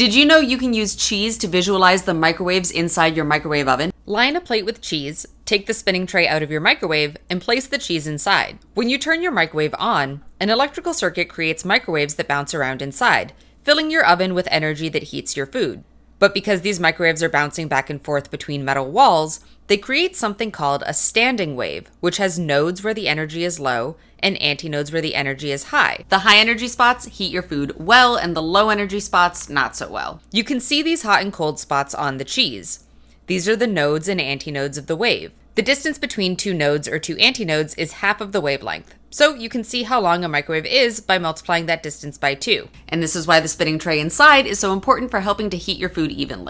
Did you know you can use cheese to visualize the microwaves inside your microwave oven? Line a plate with cheese, take the spinning tray out of your microwave, and place the cheese inside. When you turn your microwave on, an electrical circuit creates microwaves that bounce around inside, filling your oven with energy that heats your food. But because these microwaves are bouncing back and forth between metal walls, they create something called a standing wave, which has nodes where the energy is low and antinodes where the energy is high. The high energy spots heat your food well, and the low energy spots not so well. You can see these hot and cold spots on the cheese. These are the nodes and antinodes of the wave. The distance between two nodes or two antinodes is half of the wavelength. So you can see how long a microwave is by multiplying that distance by 2. And this is why the spinning tray inside is so important for helping to heat your food evenly.